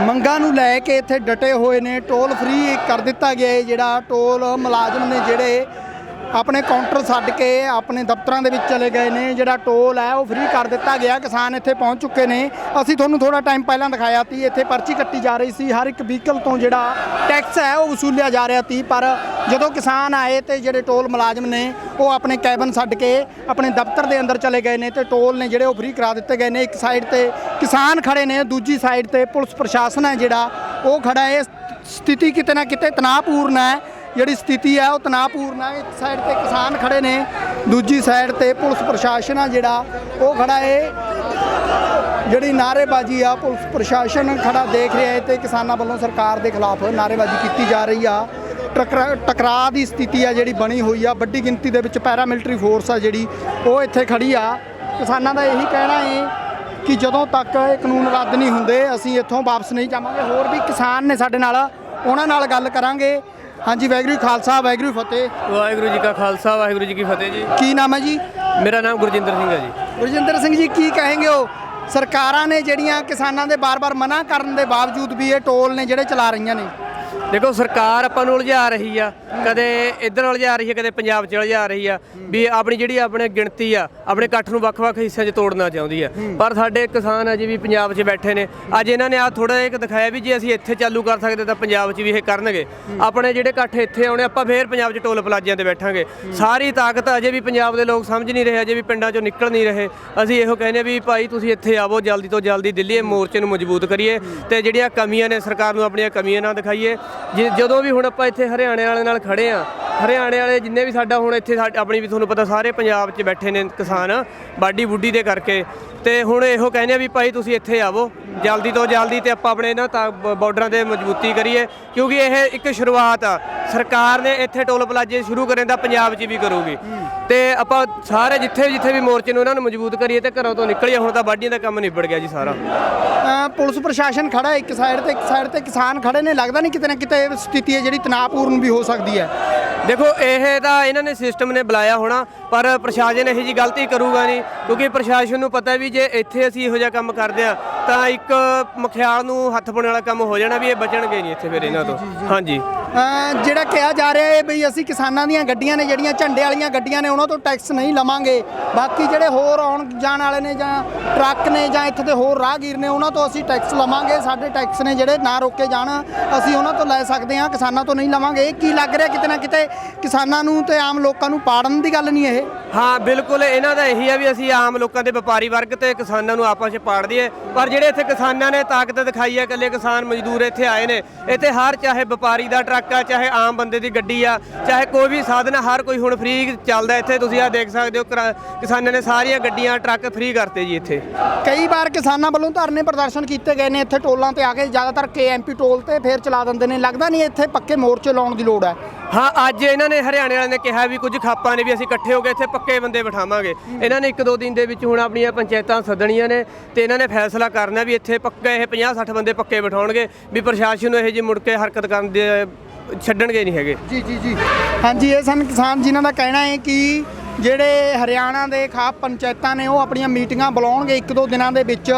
ਮੰਗਾਂ ਨੂੰ ਲੈ ਕੇ ਇੱਥੇ ਡਟੇ ਹੋਏ ਨੇ। ਟੋਲ ਫ੍ਰੀ ਕਰ ਦਿੱਤਾ ਗਿਆ ਹੈ। ਜਿਹੜਾ ਟੋਲ ਮੁਲਾਜ਼ਮ ਨੇ ਜਿਹੜੇ ਆਪਣੇ ਕਾਊਂਟਰ ਛੱਡ ਕੇ ਆਪਣੇ ਦਫ਼ਤਰਾਂ ਦੇ ਵਿੱਚ ਚਲੇ ਗਏ ਨੇ। ਜਿਹੜਾ ਟੋਲ ਹੈ ਉਹ ਫ੍ਰੀ ਕਰ ਦਿੱਤਾ ਗਿਆ। ਕਿਸਾਨ ਇੱਥੇ ਪਹੁੰਚ ਚੁੱਕੇ ਨੇ। ਅਸੀਂ ਤੁਹਾਨੂੰ ਥੋੜਾ ਟਾਈਮ ਪਹਿਲਾਂ ਦਿਖਾਇਆ ਸੀ, ਇੱਥੇ ਪਰਚੀ ਕੱਟੀ ਜਾ ਰਹੀ ਸੀ। ਹਰ ਇੱਕ ਵਹੀਕਲ ਤੋਂ ਜਿਹੜਾ ਟੈਕਸ ਹੈ ਉਹ ਵਸੂਲਿਆ ਜਾ ਰਿਹਾ ਸੀ। ਪਰ ਜਦੋਂ ਕਿਸਾਨ ਆਏ ਤੇ ਜਿਹੜੇ ਟੋਲ ਮੁਲਾਜ਼ਮ ਨੇ ਉਹ ਆਪਣੇ ਕੈਬਨ ਛੱਡ ਕੇ ਆਪਣੇ ਦਫ਼ਤਰ ਦੇ ਅੰਦਰ ਚਲੇ ਗਏ ਨੇ ਤੇ ਟੋਲ ਨੇ ਜਿਹੜੇ ਉਹ ਫ੍ਰੀ ਕਰਾ ਦਿੱਤੇ ਗਏ ਨੇ। ਇੱਕ ਸਾਈਡ ਤੇ ਕਿਸਾਨ ਖੜੇ ਨੇ, ਦੂਜੀ ਸਾਈਡ ਤੇ ਪੁਲਿਸ ਪ੍ਰਸ਼ਾਸਨ ਹੈ ਜਿਹੜਾ ਉਹ ਖੜਾ ਹੈ। ਸਥਿਤੀ ਕਿਤੇ ਨਾ ਕਿਤੇ ਤਣਾਅਪੂਰਨ ਹੈ। ਜਿਹੜੀ ਸਥਿਤੀ ਹੈ ਉਹ ਤਣਾਅਪੂਰਨ ਹੈ। ਇੱਕ ਸਾਈਡ ਤੇ ਕਿਸਾਨ ਖੜੇ ਨੇ, ਦੂਜੀ ਸਾਈਡ ਤੇ ਪੁਲਿਸ ਪ੍ਰਸ਼ਾਸਨ ਆ ਜਿਹੜਾ ਉਹ ਖੜਾ ਹੈ। ਜਿਹੜੀ ਨਾਅਰੇਬਾਜ਼ੀ ਆ ਪੁਲਿਸ ਪ੍ਰਸ਼ਾਸਨ ਖੜਾ ਦੇਖ ਰਿਹਾ ਹੈ ਤੇ ਕਿਸਾਨਾਂ ਵੱਲੋਂ ਸਰਕਾਰ ਦੇ ਖਿਲਾਫ ਨਾਅਰੇਬਾਜ਼ੀ ਕੀਤੀ ਜਾ ਰਹੀ ਆ। ਟਕਰਾਅ ਦੀ ਸਥਿਤੀ ਆ ਜਿਹੜੀ ਬਣੀ ਹੋਈ ਆ। ਵੱਡੀ ਗਿਣਤੀ ਦੇ ਵਿੱਚ ਪੈਰਾਮਿਲਟਰੀ ਫੋਰਸ ਆ ਜਿਹੜੀ ਉਹ ਇੱਥੇ ਖੜੀ ਆ। ਕਿਸਾਨਾਂ ਦਾ ਇਹੀ ਕਹਿਣਾ ਹੈ ਕਿ ਜਦੋਂ ਤੱਕ ਇਹ ਕਾਨੂੰਨ ਰੱਦ ਨਹੀਂ ਹੁੰਦੇ ਅਸੀਂ ਇੱਥੋਂ ਵਾਪਸ ਨਹੀਂ ਜਾਵਾਂਗੇ। ਹੋਰ ਵੀ ਕਿਸਾਨ ਨੇ ਸਾਡੇ ਨਾਲ, ਉਹਨਾਂ ਨਾਲ ਗੱਲ ਕਰਾਂਗੇ। ਹਾਂਜੀ, ਵਾਹਿਗੁਰੂ ਜੀ ਖਾਲਸਾ, ਵਾਹਿਗੁਰੂ ਜੀ ਫਤਿਹ। ਵਾਹਿਗੁਰੂ ਜੀ ਕਾ ਖਾਲਸਾ, ਵਾਹਿਗੁਰੂ ਜੀ ਕੀ ਫਤਿਹ ਜੀ। ਕੀ ਨਾਮ ਹੈ ਜੀ? ਮੇਰਾ ਨਾਮ ਗੁਰਜਿੰਦਰ ਸਿੰਘ ਹੈ ਜੀ। ਗੁਰਜਿੰਦਰ ਸਿੰਘ ਜੀ, ਕੀ ਕहेंगे ਹੋ? ਸਰਕਾਰਾਂ ਨੇ ਜਿਹੜੀਆਂ ਕਿਸਾਨਾਂ ਦੇ ਬਾਰ-ਬਾਰ ਮਨਾ ਕਰਨ ਦੇ ਬਾਵਜੂਦ ਵੀ ਇਹ ਟੋਲ ਨੇ ਜਿਹੜੇ ਚਲਾ ਰਹੀਆਂ ਨੇ। ਦੇਖੋ, ਸਰਕਾਰ ਆਪਾਂ ਨੂੰ ਉਲਝਾ ਰਹੀ ਆ, ਕਦੇ ਇੱਧਰ ਉਲਝਾ ਰਹੀ ਹੈ, ਕਦੇ ਪੰਜਾਬ 'ਚ ਉਲਝਾ ਰਹੀ ਆ ਵੀ ਆਪਣੀ ਜਿਹੜੀ ਆਪਣੇ ਗਿਣਤੀ ਆ, ਆਪਣੇ ਇਕੱਠ ਨੂੰ ਵੱਖ-ਵੱਖ ਹਿੱਸਿਆਂ 'ਚ ਤੋੜਨਾ ਚਾਹੁੰਦੀ ਆ। ਪਰ ਸਾਡੇ ਕਿਸਾਨ ਅਜੇ ਵੀ ਪੰਜਾਬ 'ਚ ਬੈਠੇ ਨੇ। ਅੱਜ ਇਹਨਾਂ ਨੇ ਆ ਥੋੜਾ ਜਿਹਾ ਦਿਖਾਇਆ ਵੀ ਜੇ ਅਸੀਂ ਇੱਥੇ ਚਾਲੂ ਕਰ ਸਕਦੇ ਤਾਂ ਪੰਜਾਬ 'ਚ ਵੀ ਇਹ ਕਰਨਗੇ। ਆਪਣੇ ਜਿਹੜੇ ਇਕੱਠ ਇੱਥੇ ਆਉਣੇ, ਆਪਾਂ ਫੇਰ ਪੰਜਾਬ 'ਚ ਟੋਲ ਪਲਾਜ਼ਿਆਂ ਤੇ ਬੈਠਾਂਗੇ। ਸਾਰੀ ਤਾਕਤ ਅਜੇ ਵੀ ਪੰਜਾਬ ਦੇ ਲੋਕ ਸਮਝ ਨਹੀਂ ਰਹੇ, ਅਜੇ ਵੀ ਪਿੰਡਾਂ 'ਚੋਂ ਨਿਕਲ ਨਹੀਂ ਰਹੇ। ਅਸੀਂ ਇਹੋ ਕਹਿੰਦੇ ਵੀ ਭਾਈ ਤੁਸੀਂ ਇੱਥੇ ਆਵੋ, ਜਲਦੀ ਤੋਂ ਜਲਦੀ ਦਿੱਲੀ ਮੋਰਚੇ ਨੂੰ ਮਜ਼ਬੂਤ ਕਰੀਏ ਤੇ ਜਿਹੜੀਆਂ ਕਮੀਆਂ ਨੇ ਸਰਕਾਰ ਨੂੰ ਆਪਣੀਆਂ ਕਮੀਆਂ ਨਾ ਦਿਖਾਈਏ। ਜਦੋਂ ਵੀ ਹੁਣ ਆਪਾਂ ਇੱਥੇ ਹਰਿਆਣੇ ਵਾਲੇ ਨਾਲ ਖੜੇ ਆ, ਹਰਿਆਣੇ ਵਾਲੇ ਜਿੰਨੇ ਵੀ ਸਾਡਾ ਹੁਣ ਇੱਥੇ ਆਪਣੀ ਵੀ ਤੁਹਾਨੂੰ ਪਤਾ ਸਾਰੇ ਪੰਜਾਬ 'ਚ ਬੈਠੇ ਨੇ ਕਿਸਾਨ ਵਾਢੀ ਬੁੱਢੀ ਦੇ ਕਰਕੇ। ਤੇ ਹੁਣ ਇਹੋ ਕਹਿੰਦੇ ਆ ਵੀ ਭਾਈ ਤੁਸੀਂ ਇੱਥੇ ਆਵੋ ਜਲਦੀ ਤੋਂ ਜਲਦੀ ਤੇ ਆਪਾਂ ਆਪਣੇ ਇਹਨਾਂ ਬਾਰਡਰਾਂ ਤੇ ਮਜ਼ਬੂਤੀ ਕਰੀਏ, ਕਿਉਂਕਿ ਇਹ ਇੱਕ ਸ਼ੁਰੂਆਤ ਆ। ਸਰਕਾਰ ਨੇ ਇੱਥੇ ਟੋਲ ਪਲਾਜ਼ੇ ਸ਼ੁਰੂ ਕਰਨ ਦਾ ਪੰਜਾਬ 'ਚ ਵੀ ਕਰੂਗੀ ਤੇ ਆਪਾਂ ਸਾਰੇ ਜਿੱਥੇ ਵੀ ਮੋਰਚੇ ਨੂੰ ਉਹਨਾਂ ਨੂੰ ਮਜ਼ਬੂਤ ਕਰੀਏ ਤੇ ਘਰੋਂ ਤੋਂ ਨਿਕਲੀਏ। ਹੁਣ ਤਾਂ ਵਾਢੀਆਂ ਦਾ ਕੰਮ ਨਿਬੜ ਗਿਆ ਜੀ ਸਾਰਾ। ਪੁਲਿਸ ਪ੍ਰਸ਼ਾਸਨ ਖੜਾ ਇੱਕ ਸਾਈਡ ਤੇ ਕਿਸਾਨ ਖੜੇ ਨੇ। ਲੱਗਦਾ ਨਹੀਂ ਕਿਤੇ ਨਾ ਕਿਤੇ ਸਥਿਤੀ ਹੈ ਜਿਹੜੀ ਤਣਾਅਪੂਰਨ ਵੀ ਹੋ ਸਕਦੀ ਹੈ। ਦੇਖੋ, ਇਹ ਤਾਂ ਇਹਨਾਂ ਨੇ ਸਿਸਟਮ ਨੇ ਬੁਲਾਇਆ ਹੋਣਾ, ਪਰ ਪ੍ਰਸ਼ਾਸਨ ਇਹੋ ਜਿਹੀ ਗਲਤੀ ਕਰੂਗਾ ਨਹੀਂ, ਕਿਉਂਕਿ ਪ੍ਰਸ਼ਾਸਨ ਨੂੰ ਪਤਾ ਵੀ ਜੇ ਇੱਥੇ ਅਸੀਂ ਇਹੋ ਜਿਹਾ ਕੰਮ ਕਰਦੇ ਆ ਤਾਂ ਇੱਕ ਮਖਿਆਲ ਨੂੰ ਹੱਥ ਪਾਉਣ ਵਾਲਾ ਕੰਮ ਹੋ ਜਾਣਾ ਵੀ ਇਹ ਬਚਣਗੇ ਨਹੀਂ ਇੱਥੇ ਫਿਰ ਇਹਨਾਂ ਤੋਂ। ਹਾਂਜੀ, ਜਿਹੜਾ ਕਿਹਾ ਜਾ ਰਿਹਾ ਹੈ ਬਈ ਅਸੀਂ ਕਿਸਾਨਾਂ ਦੀਆਂ ਗੱਡੀਆਂ ਨੇ ਜਿਹੜੀਆਂ ਝੰਡੇ ਵਾਲੀਆਂ ਗੱਡੀਆਂ ਨੇ ਉਹਨਾਂ ਤੋਂ ਟੈਕਸ ਨਹੀਂ ਲਵਾਂਗੇ, ਬਾਕੀ ਜਿਹੜੇ ਹੋਰ ਆਉਣ ਜਾਣ ਵਾਲੇ ਨੇ ਜਾਂ ਟਰੱਕ ਨੇ ਜਾਂ ਇੱਥੇ ਦੇ ਹੋਰ ਰਾਹਗੀਰ ਨੇ ਉਹਨਾਂ ਤੋਂ ਅਸੀਂ ਟੈਕਸ ਲਵਾਂਗੇ। ਸਾਡੇ ਟੈਕਸ ਨੇ ਜਿਹੜੇ ਨਾ ਰੋਕੇ ਜਾਣ, ਅਸੀਂ ਉਹਨਾਂ ਤੋਂ ਲੈ ਸਕਦੇ ਹਾਂ, ਕਿਸਾਨਾਂ ਤੋਂ ਨਹੀਂ ਲਵਾਂਗੇ। ਇਹ ਕੀ ਲੱਗ ਰਿਹਾ ਕਿਤੇ ਨਾ ਕਿਤੇ ਕਿਸਾਨਾਂ ਨੂੰ ਤੇ ਆਮ ਲੋਕਾਂ ਨੂੰ ਪਾੜਨ ਦੀ ਗੱਲ ਨਹੀਂ ਇਹ? ਹਾਂ ਬਿਲਕੁਲ, ਇਹਨਾਂ ਦਾ ਇਹੀ ਆ ਵੀ ਅਸੀਂ ਆਮ ਲੋਕਾਂ ਦੇ ਵਪਾਰੀ ਵਰਗ ਤੇ ਕਿਸਾਨਾਂ ਨੂੰ ਆਪਸ 'ਚ ਪਾੜ ਦਈਏ। ਪਰ ਜਿਹੜੇ ਇੱਥੇ ਕਿਸਾਨਾਂ ਨੇ ਤਾਕਤ ਦਿਖਾਈ ਹੈ, ਇਕੱਲੇ ਕਿਸਾਨ ਮਜ਼ਦੂਰ ਇੱਥੇ ਆਏ ਨੇ, ਇੱਥੇ ਹਰ ਚਾਹੇ ਵਪਾਰੀ ਦਾ ਟਰੱਕ ਆ, ਚਾਹੇ ਆਮ ਬੰਦੇ ਦੀ ਗੱਡੀ ਆ, ਚਾਹੇ ਕੋਈ ਵੀ ਸਾਧਨ ਆ, ਹਰ ਕੋਈ ਹੁਣ ਫ੍ਰੀ ਚੱਲਦਾ ਇੱਥੇ। ਤੁਸੀਂ ਆ ਦੇਖ ਸਕਦੇ ਹੋ ਕਿਸਾਨਾਂ ਨੇ ਸਾਰੀਆਂ ਗੱਡੀਆਂ ਟਰੱਕ ਫ੍ਰੀ ਕਰਤੇ ਜੀ ਇੱਥੇ। ਕਈ ਵਾਰ ਕਿਸਾਨਾਂ ਵੱਲੋਂ ਧਰਨੇ ਪ੍ਰਦਰਸ਼ਨ ਕੀਤੇ ਗਏ ਨੇ ਇੱਥੇ ਟੋਲਾਂ ਤੇ ਆ ਕੇ, ਜ਼ਿਆਦਾਤਰ KMP ਟੋਲ ਤੇ ਫੇਰ ਚਲਾ ਦਿੰਦੇ ਨੇ। ਲੱਗਦਾ ਨਹੀਂ ਇੱਥੇ ਪੱਕੇ ਮੋਰਚੇ ਲਾਉਣ ਦੀ ਲੋੜ ਹੈ? ਹਾਂ, ਅੱਜ ਇਹਨਾਂ ਨੇ ਹਰਿਆਣੇ ਵਾਲਿਆਂ ਨੇ ਕਿਹਾ ਵੀ ਕੁਝ ਖਾਪਾਂ ਨੇ ਵੀ ਅਸੀਂ ਇਕੱਠੇ ਹੋ ਕੇ ਇੱਥੇ ਪੱਕੇ ਬੰਦੇ ਬਿਠਾਵਾਂਗੇ। ਇਹਨਾਂ ਨੇ 1-2 ਦਿਨ ਦੇ ਵਿੱਚ ਹੁਣ ਆਪਣੀਆਂ ਪੰਚਾਇਤਾਂ ਸੱਦਣੀਆਂ ਨੇ ਤੇ ਇਹਨਾਂ ਨੇ ਫੈਸਲਾ ਕਰਨਾ ਵੀ ਇੱਥੇ ਪੱਕੇ ਇਹ 50-60 ਬੰਦੇ ਪੱਕੇ ਬਿਠਾਉਣਗੇ ਵੀ ਪ੍ਰਸ਼ਾਸਨ ਨੂੰ ਇਹ ਜਿਹੀ ਮੁੜ ਕੇ ਹਰਕਤ ਕਰਨ ਦੇ ਛੱਡਣਗੇ ਨਹੀਂ ਹੈਗੇ। ਜੀ ਹਾਂਜੀ, ਇਹ ਸਨ ਕਿਸਾਨ ਜਿਨ੍ਹਾਂ ਦਾ ਕਹਿਣਾ ਹੈ ਕਿ ਜਿਹੜੇ ਹਰਿਆਣਾ ਦੇ ਖਾਪ ਪੰਚਾਇਤਾਂ ਨੇ ਉਹ ਆਪਣੀਆਂ ਮੀਟਿੰਗਾਂ ਬੁਲਾਉਣਗੇ 1-2 ਦਿਨਾਂ ਦੇ ਵਿੱਚ।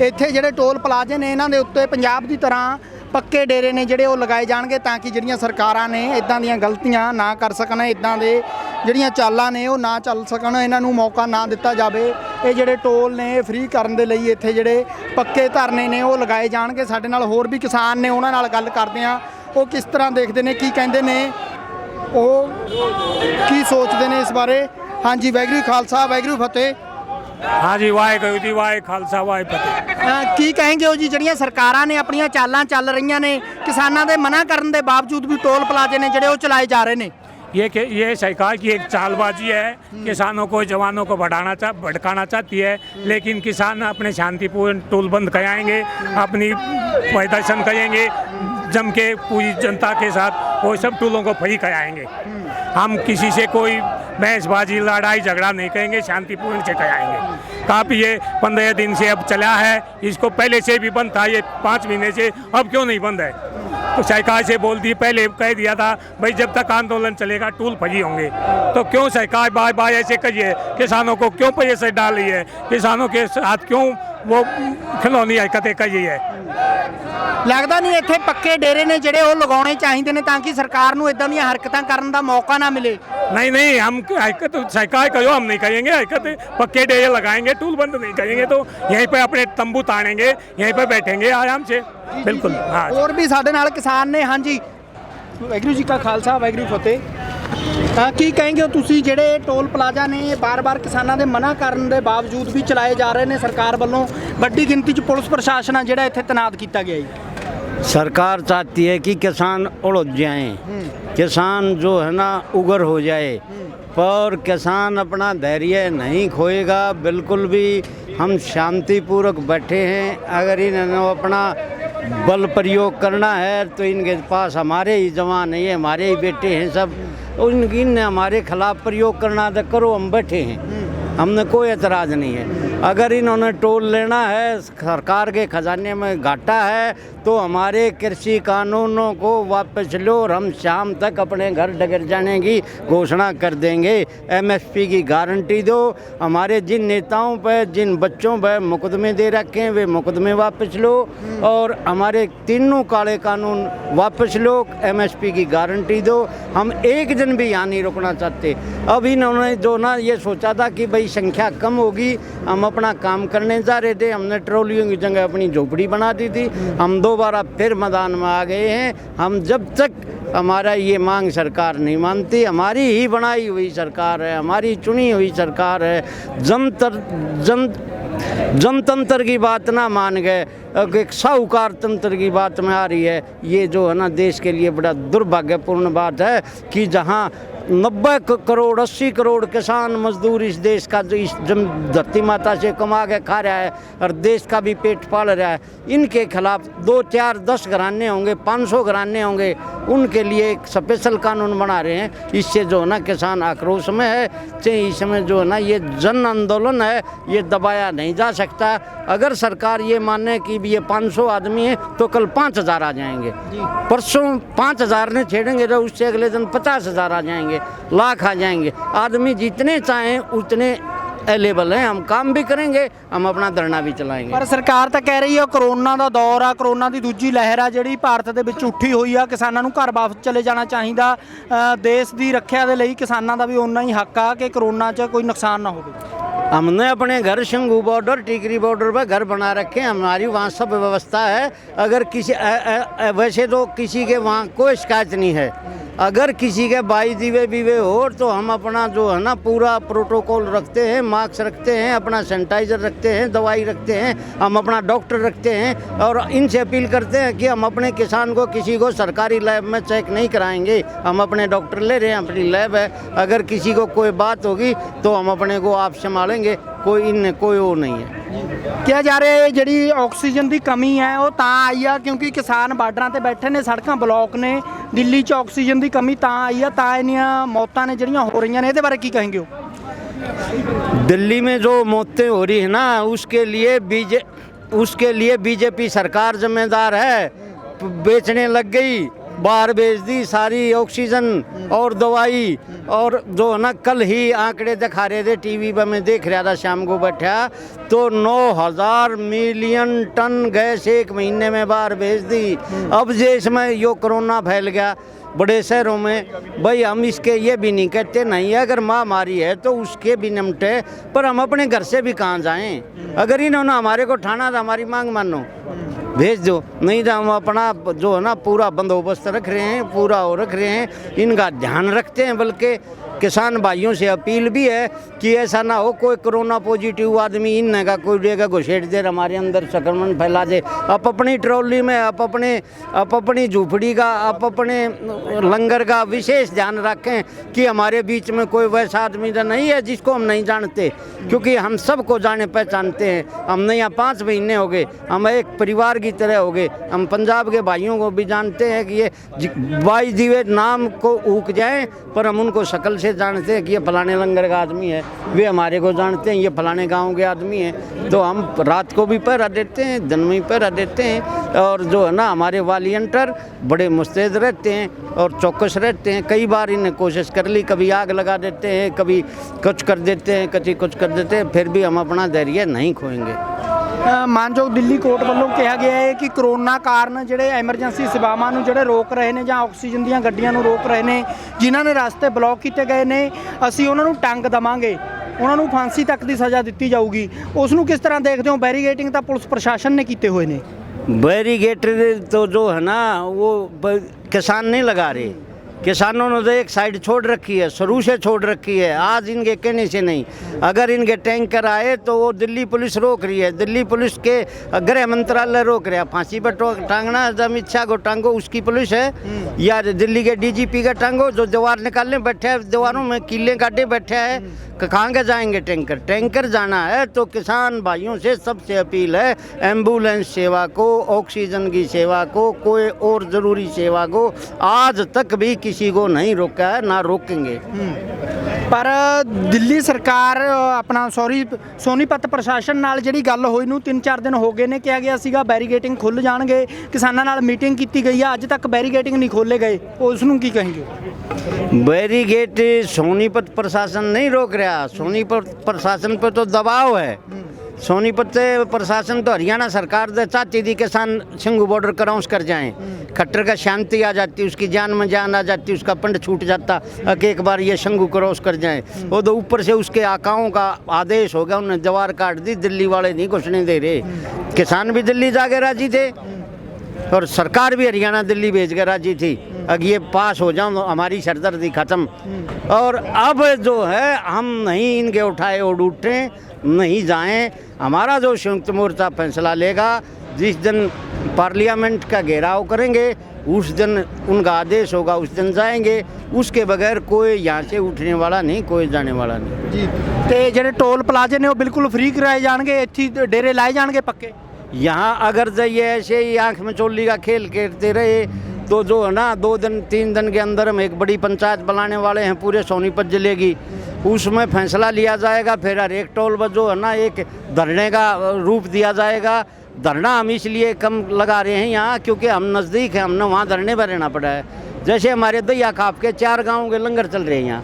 ਇੱਥੇ ਜਿਹੜੇ ਟੋਲ ਪਲਾਜ਼ੇ ਨੇ ਇਹਨਾਂ ਦੇ ਉੱਤੇ ਪੰਜਾਬ ਦੀ ਤਰ੍ਹਾਂ ਪੱਕੇ ਡੇਰੇ ਨੇ ਜਿਹੜੇ ਉਹ ਲਗਾਏ ਜਾਣਗੇ ਤਾਂ ਕਿ ਜਿਹੜੀਆਂ ਸਰਕਾਰਾਂ ਨੇ ਇਦਾਂ ਦੀਆਂ ਗਲਤੀਆਂ ਨਾ ਕਰ ਸਕਣ, ਇਦਾਂ ਦੇ ਜਿਹੜੀਆਂ ਚਾਲਾਂ ਨੇ ਉਹ ਨਾ ਚੱਲ ਸਕਣ, ਇਹਨਾਂ ਨੂੰ ਮੌਕਾ ਨਾ ਦਿੱਤਾ ਜਾਵੇ। ਇਹ ਜਿਹੜੇ ਟੋਲ ਨੇ ਫ੍ਰੀ ਕਰਨ ਦੇ ਲਈ ਇੱਥੇ ਜਿਹੜੇ ਪੱਕੇ ਧਰਨੇ ਨੇ ਉਹ ਲਗਾਏ ਜਾਣਗੇ। ਸਾਡੇ ਨਾਲ ਹੋਰ ਵੀ ਕਿਸਾਨ ਨੇ, ਉਹਨਾਂ ਨਾਲ ਗੱਲ ਕਰਦੇ ਹਾਂ। ਉਹ ਕਿਸ ਤਰ੍ਹਾਂ ਦੇਖਦੇ ਨੇ, ਕੀ ਕਹਿੰਦੇ ਨੇ, ਉਹ ਕੀ ਸੋਚਦੇ ਨੇ ਇਸ ਬਾਰੇ। ਹਾਂਜੀ, ਵਾਹਿਗੁਰੂ ਖਾਲਸਾ, ਵਾਹਿਗੁਰੂ ਫਤਿਹ। हाँ जी, वाहिगुरू जी, वाहे खालसा वाहे फतेह। ਕੀ ਕहेंगे ਹੋ ਜੀ, ਜਿਹੜੀਆਂ ਸਰਕਾਰਾਂ ਨੇ ਆਪਣੀਆਂ ਚਾਲਾਂ ਚੱਲ ਰਹੀਆਂ ਨੇ, ਕਿਸਾਨਾਂ ਦੇ ਮਨਾ ਕਰਨ ਦੇ ਬਾਵਜੂਦ ਵੀ ਟੋਲ ਪਲਾਜ਼ੇ ਨੇ ਜਿਹੜੇ ਉਹ ਚਲਾਏ ਜਾ ਰਹੇ ਨੇ? ये सरकार की एक चालबाजी है। किसानों को, जवानों को भड़काना चाहती है, लेकिन किसान अपने शांतिपूर्ण टोल बंद कराएंगे, अपनी प्रदर्शन करेंगे जम के पूरी जनता के साथ, वो सब टोलों को फ्री कराएंगे। हम किसी से कोई बहसबाजी लड़ाई झगड़ा नहीं करेंगे, शांतिपूर्ण से कराएंगे। काफ़ी ये 15 दिन से अब चला है, इसको पहले से भी बंद था, ये 5 महीने से, अब क्यों नहीं बंद है? तो सरकार से बोल दी, पहले कह दिया था भाई जब तक आंदोलन चलेगा टोल फ्री होंगे, तो क्यों सरकार बार बार ऐसे कही है? किसानों को क्यों प्रेशर डाल रही है? किसानों के साथ क्यों वो खिलौनी हरकतें कर रही है? ਲੱਗਦਾ ਨਹੀਂ ਇੱਥੇ ਪੱਕੇ ਡੇਰੇ ਨੇ ਜਿਹੜੇ ਉਹ ਲਗਾਉਣੇ ਚਾਹੀਦੇ ਨੇ ਤਾਂ ਕਿ ਸਰਕਾਰ ਨੂੰ ਇਦਾਂ ਦੀਆਂ ਹਰਕਤਾਂ ਕਰਨ ਦਾ ਮੌਕਾ ਨਾ ਮਿਲੇ। नहीं नहीं, हम हरकत सरकार करो, हम नहीं करेंगे हरकत। पक्के डेरे लगाएंगे, टूल बंद नहीं करेंगे, तो यहीं पे अपने तंबू तानेंगे, यहीं पे बैठेंगे आराम से। बिल्कुल हाँ। ਹੋਰ ਵੀ ਸਾਡੇ ਨਾਲ ਕਿਸਾਨ ਨੇ। ਹਾਂਜੀ, ਵਾਹਿਗੁਰੂ ਜੀ ਕਾ ਖਾਲਸਾ ਵਾਹਿਗੁਰੂ ਫਤਿਹ। ਤਾਂ ਕੀ ਕਹੇਂਗੇ ਤੁਸੀਂ ਜਿਹੜੇ ਟੋਲ ਪਲਾਜ਼ਾ ਨੇ ਇਹ ਬਾਰ-ਬਾਰ ਕਿਸਾਨਾਂ ਦੇ ਮਨਾ ਕਰਨ ਦੇ ਬਾਵਜੂਦ ਵੀ ਚਲਾਏ ਜਾ ਰਹੇ ਨੇ, ਸਰਕਾਰ ਵੱਲੋਂ ਵੱਡੀ ਗਿਣਤੀ 'ਚ ਪੁਲਿਸ ਪ੍ਰਸ਼ਾਸਨ ਆ ਜਿਹੜਾ ਇੱਥੇ ਤੈਨਾਤ ਕੀਤਾ ਗਿਆ ਜੀ। सरकार चाहती है कि किसान उलझ जाएं, किसान जो है ना उगर हो जाए, पर किसान अपना धैर्य नहीं खोएगा बिल्कुल भी। हम शांतिपूर्वक बैठे हैं, अगर इन्होंने अपना बल प्रयोग करना है तो इनके पास हमारे ही जवान है, ये हमारे ही बेटे हैं सब, इनने हमारे खिलाफ प्रयोग करना तो करो, हम बैठे हैं, हमने कोई एतराज़ नहीं है। अगर इन्होंने टोल लेना है, सरकार के खजाने में घाटा है, तो हमारे कृषि कानूनों को वापस लो और हम शाम तक अपने घर डगर जाने की घोषणा कर देंगे। एमएसपी की गारंटी दो। हमारे जिन नेताओं पर, जिन बच्चों पर मुकदमे दे रखे हैं, वे मुकदमे वापस लो और हमारे तीनों काले कानून वापस लो। एमएसपी की गारंटी दो। हम एक दिन भी यहाँ नहीं रुकना चाहते। अब इन्होंने जो ना ये सोचा था कि भाई संख्या कम होगी, हम अपना काम करने जा रहे थे, हमने ट्रॉलियों की जगह अपनी झोपड़ी बना दी थी, हम दोबारा फिर मैदान में आ गए हैं। हम जब तक हमारा ये मांग सरकार नहीं मानती, हमारी ही बनाई हुई सरकार है, हमारी चुनी हुई सरकार है, जनतंत्र की बात ना मान गए, एक साहूकार तंत्र की बात में आ रही है। ये जो है ना देश के लिए बड़ा दुर्भाग्यपूर्ण बात है कि जहाँ 90 करोड़ 80 करोड़ किसान मजदूर इस देश का जो इस धरती माता से कमा के खा रहा है और देश का भी पेट पाल रहा है, इनके खिलाफ 2 4 10 घराने होंगे, 500 घराने होंगे, उनके लिए एक स्पेशल कानून बना रहे हैं। इससे जो है ना किसान आक्रोश में है। चाहे इसमें जो है ना ये जन आंदोलन है, ये दबाया नहीं जा सकता। अगर सरकार ये माने कि ये 500 आदमी है तो कल 5000 आ जाएंगे, परसों 5000 ने छेड़ेंगे तो उससे अगले दिन 50,000 आ जाएंगे, लाख आ जाएंगे। आदमी जितने चाहें उतने अवेलेबल हैं, हम काम भी करेंगे, हम अपना धरना भी चलाएंगे। ਪਰ ਸਰਕਾਰ ਤਾਂ ਕਹਿ ਰਹੀ ਹੈ ਕਰੋਨਾ ਦਾ ਦੌਰ ਆ, ਕਰੋਨਾ ਦੀ ਦੂਜੀ ਲਹਿਰ ਆ ਜਿਹੜੀ ਭਾਰਤ ਦੇ ਵਿੱਚ ਉੱਠੀ ਹੋਈ ਆ, ਕਿਸਾਨਾਂ ਨੂੰ ਘਰ ਵਾਪਸ ਚਲੇ ਜਾਣਾ ਚਾਹੀਦਾ। ਦੇਸ਼ ਦੀ ਰੱਖਿਆ ਦੇ ਲਈ ਕਿਸਾਨਾਂ ਦਾ ਵੀ ਓਨਾ ਹੀ ਹੱਕ ਆ ਕਿ ਕਰੋਨਾ 'ਚ ਕੋਈ ਨੁਕਸਾਨ ਨਾ ਹੋਵੇ। हमने अपने घर शंगू बॉर्डर, टिकरी बॉर्डर पर घर बना रखे हैं, हमारी वहाँ सब व्यवस्था है। अगर किसी वैसे तो किसी के वहाँ कोई शिकायत नहीं है। अगर किसी के बाई दीवे बीवे हो तो हम अपना जो है ना पूरा प्रोटोकॉल रखते हैं, मास्क रखते हैं, अपना सैनिटाइज़र रखते हैं, दवाई रखते हैं, हम अपना डॉक्टर रखते हैं और इनसे अपील करते हैं कि हम अपने किसान को किसी को सरकारी लैब में चेक नहीं कराएंगे। हम अपने डॉक्टर ले रहे हैं, अपनी लैब है। अगर किसी को कोई बात होगी तो हम अपने को आप संभालेंगे, कोई इनमें कोई वो नहीं है। ਕਿਹਾ ਜਾ ਰਿਹਾ ਹੈ ਜਿਹੜੀ ਆਕਸੀਜਨ ਦੀ ਕਮੀ ਹੈ ਉਹ ਤਾਂ ਆਈ ਆ ਕਿਉਂਕਿ ਕਿਸਾਨ ਬਾਰਡਰਾਂ ਤੇ ਬੈਠੇ ਨੇ, ਸੜਕਾਂ ਬਲੌਕ ਨੇ। ਦਿੱਲੀ 'ਚ ਆਕਸੀਜਨ ਦੀ ਕਮੀ ਤਾਂ ਆਈ ਆ, ਤਾਂ ਇੰਨੀਆਂ ਮੌਤਾਂ ਨੇ ਜਿਹੜੀਆਂ ਹੋ ਰਹੀਆਂ ਨੇ। ਇਹਦੇ ਬਾਰੇ ਕੀ ਕहेंगे ਹੋ? दिल्ली में जो मौतें हो रही है ना उसके लिए बीजेपी सरकार जिम्मेदार है। बेचने लग गई, बाहर भेज दी सारी ऑक्सीजन और दवाई। और जो है ना कल ही आंकड़े दिखा रहे थे टीवी पर, मैं देख रहा था शाम को बैठा, तो 9,000 मिलियन टन गैस एक महीने में बाहर भेज दी। अब देश में यो कोरोना फैल गया बड़े शहरों में, भाई हम इसके ये भी नहीं कहते नहीं है, अगर महामारी है तो उसके भी निपटे, पर हम अपने घर से भी कहाँ जाएं। अगर इन्होंने हमारे को ठाना था, हमारी मांग मानो, भेज दो, नहीं तो हम अपना जो है ना पूरा बंदोबस्त रख रहे हैं, पूरा हो रख रहे हैं, इनका ध्यान रखते हैं। बल्कि किसान भाइयों से अपील भी है कि ऐसा ना हो कोई कोरोना पॉजिटिव आदमी इन का कोई जगह घुसेड़ दे, हमारे अंदर संक्रमण फैला दे। आप अपनी ट्रॉली में, आप अपनी झूपड़ी का, आप अपने लंगर का विशेष ध्यान रखें कि हमारे बीच में कोई वैसा आदमी तो नहीं है जिसको हम नहीं जानते, क्योंकि हम सबको जाने पहचानते हैं। हमने यहाँ 5 महीने हो गए, हम एक परिवार की तरह हो गए। हम पंजाब के भाइयों को भी जानते हैं कि ये बाई दिवे नाम को ऊक जाए, पर हम उनको शक्ल से जानते हैं कि ये फलाने लंगर का आदमी है, वे हमारे को जानते हैं ये फलाने गांव के आदमी हैं। तो हम रात को भी पहरा देते हैं, दिन में भी पहरा देते हैं। और जो है ना हमारे वॉलंटियर बड़े मुस्तैद रहते हैं और चौकस रहते हैं। कई बार इन्हें कोशिश कर ली, कभी आग लगा देते हैं, कभी कुछ कर देते हैं, कभी कुछ कर देते हैं, फिर भी हम अपना धैर्य नहीं खोएंगे। ਮਾਨਯੋਗ ਦਿੱਲੀ ਕੋਰਟ ਵੱਲੋਂ ਕਿਹਾ ਗਿਆ ਹੈ ਕਿ ਕਰੋਨਾ ਕਾਰਨ ਜਿਹੜੇ ਐਮਰਜੈਂਸੀ ਸੇਵਾਵਾਂ ਨੂੰ ਜਿਹੜੇ ਰੋਕ ਰਹੇ ਨੇ ਜਾਂ ਆਕਸੀਜਨ ਦੀਆਂ ਗੱਡੀਆਂ ਨੂੰ ਰੋਕ ਰਹੇ ਨੇ, ਜਿਨ੍ਹਾਂ ਨੇ ਰਸਤੇ ਬਲੌਕ ਕੀਤੇ ਗਏ ਨੇ, ਅਸੀਂ ਉਹਨਾਂ ਨੂੰ ਟੰਗ ਦੇਵਾਂਗੇ, ਉਹਨਾਂ ਨੂੰ ਫਾਂਸੀ ਤੱਕ ਦੀ ਸਜ਼ਾ ਦਿੱਤੀ ਜਾਊਗੀ। ਉਸ ਨੂੰ ਕਿਸ ਤਰ੍ਹਾਂ ਦੇਖਦੇ ਹੋ? ਬੈਰੀਗੇਟਿੰਗ ਤਾਂ ਪੁਲਿਸ ਪ੍ਰਸ਼ਾਸਨ ਨੇ ਕੀਤੇ ਹੋਏ ਨੇ। बैरिगेट तो जो है ना वो किसान नहीं लगा रहे, किसानों ने तो एक साइड छोड़ रखी है, शुरू से छोड़ रखी है, आज इनके कहने से नहीं। अगर इनके टैंकर आए तो वो दिल्ली पुलिस रोक रही है, दिल्ली पुलिस के गृह मंत्रालय रोक रहा है। फांसी पर टांगना अमित शाह को टांगो, उसकी पुलिस है, या दिल्ली के डीजीपी का टांगो जो जवार निकालने बैठे है, जवारों में कीले काटे बैठे है। कहाँ के जाएंगे टैंकर? टैंकर जाना है तो किसान भाइयों से सबसे अपील है, एम्बुलेंस सेवा को, ऑक्सीजन की सेवा को, कोई और ज़रूरी सेवा को आज तक भी किसी को नहीं रोका है, ना रोकेंगे। ਪਰ ਦਿੱਲੀ ਸਰਕਾਰ ਆਪਣਾ ਸੋਨੀਪਤ ਪ੍ਰਸ਼ਾਸਨ ਨਾਲ ਜਿਹੜੀ ਗੱਲ ਹੋਈ ਨੂੰ 3-4 ਦਿਨ ਹੋ ਗਏ ਨੇ। ਕਿਹਾ ਗਿਆ ਸੀਗਾ ਬੈਰੀਗੇਟਿੰਗ ਖੁੱਲ੍ਹ ਜਾਣਗੇ, ਕਿਸਾਨਾਂ ਨਾਲ ਮੀਟਿੰਗ ਕੀਤੀ ਗਈ ਆ, ਅੱਜ ਤੱਕ ਬੈਰੀਗੇਟਿੰਗ ਨਹੀਂ ਖੋਲ੍ਹੇ ਗਏ। ਉਸ ਨੂੰ ਕੀ ਕहेंगे? बैरिगेट सोनीपत प्रशासन नहीं रोक रहा, सोनीपत प्रशासन पे तो दबाव है। सोनीपत प्रशासन तो हरियाणा सरकार दे चाहती थी किसान सिंघू बॉर्डर क्रॉस कर जाएं, खट्टर का शांति आ जाती, उसकी जान में जान आ जाती, उसका पंड छूट जाता कि एक बार ये शंघू क्रॉस कर जाएं। वो तो ऊपर से उसके आकाओं का आदेश हो गया, उन्होंने जवार काट दी, दिल्ली वाले नहीं घुसने दे रहे। किसान भी दिल्ली जाके राजी थे और सरकार भी हरियाणा दिल्ली भेज के राजी थी। अब ये पास हो जाओ हमारी सरदर्दी खत्म। और अब जो है हम नहीं इनके उठाए और उठे नहीं जाएं। हमारा जो संयुक्त मोर्चा फैसला लेगा, जिस दिन पार्लियामेंट का घेराव करेंगे उस दिन उनका आदेश होगा, उस दिन जाएंगे। उसके बगैर कोई यहाँ से उठने वाला नहीं, कोई जाने वाला नहीं ਜੀ। ਤੇ ਜਿਹੜੇ ਟੋਲ ਪਲਾਜ਼ੇ ਨੇ ਉਹ ਬਿਲਕੁਲ ਫ੍ਰੀ ਕਰਾਏ ਜਾਣਗੇ, ਇੱਥੇ ਡੇਰੇ ਲਾਏ ਜਾਣਗੇ ਪੱਕੇ। यहाँ अगर जाइए ऐसे ही आँख में चोली का खेल खेलते रहे तो जो है ना 2-3 दिन के अंदर हम एक बड़ी पंचायत बनाने वाले हैं पूरे सोनीपत जिले की। उसमें फैसला लिया जाएगा, फिर हर एक टोल पर जो है ना एक धरने का रूप दिया जाएगा। धरना हम इसलिए कम लगा रहे हैं यहाँ क्योंकि हम नज़दीक हैं, हमने वहाँ धरने पर रहना पड़ा है। जैसे हमारे दैया खाप के 4 गाँव के लंगर चल रहे हैं यहाँ,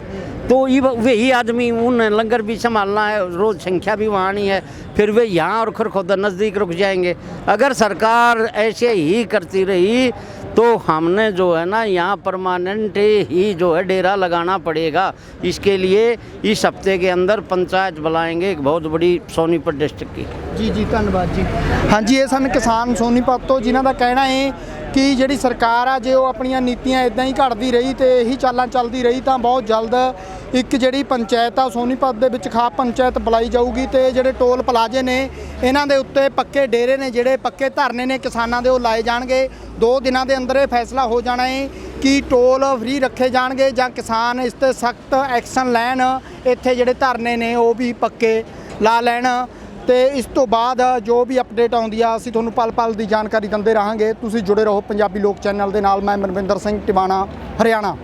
तो ये वही आदमी उन लंगर भी संभालना है, रोज़ संख्या भी वहाँ नहीं है, फिर वे यहाँ और खरखोदा नज़दीक रुक जाएंगे। अगर सरकार ऐसे ही करती रही तो हमने जो है ना यहाँ परमानेंट ही जो है डेरा लगाना पड़ेगा। इसके लिए इस हफ्ते के अंदर पंचायत बुलाएंगे एक बहुत बड़ी सोनीपत डिस्ट्रिक्ट की। ਜੀ ਧੰਨਵਾਦ ਜੀ। ਹਾਂਜੀ, ਇਹ ਸਨ ਕਿਸਾਨ ਸੋਨੀਪਤ ਤੋਂ, ਜਿਨ੍ਹਾਂ ਦਾ ਕਹਿਣਾ ਹੈ ਕਿ ਜਿਹੜੀ ਸਰਕਾਰ ਆ ਜੇ ਉਹ ਆਪਣੀਆਂ ਨੀਤੀਆਂ ਇਦਾਂ ਹੀ ਘੜਦੀ ਰਹੀ ਤੇ ਇਹੀ ਚਾਲਾਂ ਚੱਲਦੀ ਰਹੀ ਤਾਂ ਬਹੁਤ ਜਲਦ ਇੱਕ ਜਿਹੜੀ ਪੰਚਾਇਤ ਆ ਸੋਨੀਪਤ ਦੇ ਵਿੱਚ ਖਾਪ ਪੰਚਾਇਤ ਬੁਲਾਈ ਜਾਊਗੀ ਤੇ ਜਿਹੜੇ ਟੋਲ ਪਲਾਜ਼ੇ ਨੇ ਇਹਨਾਂ ਦੇ ਉੱਤੇ ਪੱਕੇ ਡੇਰੇ ਨੇ, ਜਿਹੜੇ ਪੱਕੇ ਧਰਨੇ ਨੇ ਕਿਸਾਨਾਂ ਦੇ, ਉਹ ਲਾਏ ਜਾਣਗੇ। 2 ਦਿਨਾਂ ਦੇ ਅੰਦਰ ਇਹ ਫੈਸਲਾ ਹੋ ਜਾਣਾ ਹੈ ਕਿ ਟੋਲ ਫ੍ਰੀ ਰੱਖੇ ਜਾਣਗੇ ਜਾਂ ਕਿਸਾਨ ਇਸ ਤੇ ਸਖਤ ਐਕਸ਼ਨ ਲੈਣ, ਇੱਥੇ ਜਿਹੜੇ ਧਰਨੇ ਨੇ ਉਹ ਵੀ ਪੱਕੇ ਲਾ ਲੈਣ। ਤੇ ਇਸ ਤੋਂ ਬਾਅਦ ਜੋ ਵੀ ਅਪਡੇਟ ਆਉਂਦੀ ਆ ਅਸੀਂ ਤੁਹਾਨੂੰ ਪਲ-ਪਲ ਦੀ ਜਾਣਕਾਰੀ ਦਿੰਦੇ ਰਹਾਂਗੇ। ਤੁਸੀਂ ਜੁੜੇ ਰਹੋ ਪੰਜਾਬੀ ਲੋਕ ਚੈਨਲ ਦੇ ਨਾਲ। ਮੈਂ ਮਨਵਿੰਦਰ ਸਿੰਘ ਟਿਵਾਣਾ, ਹਰਿਆਣਾ।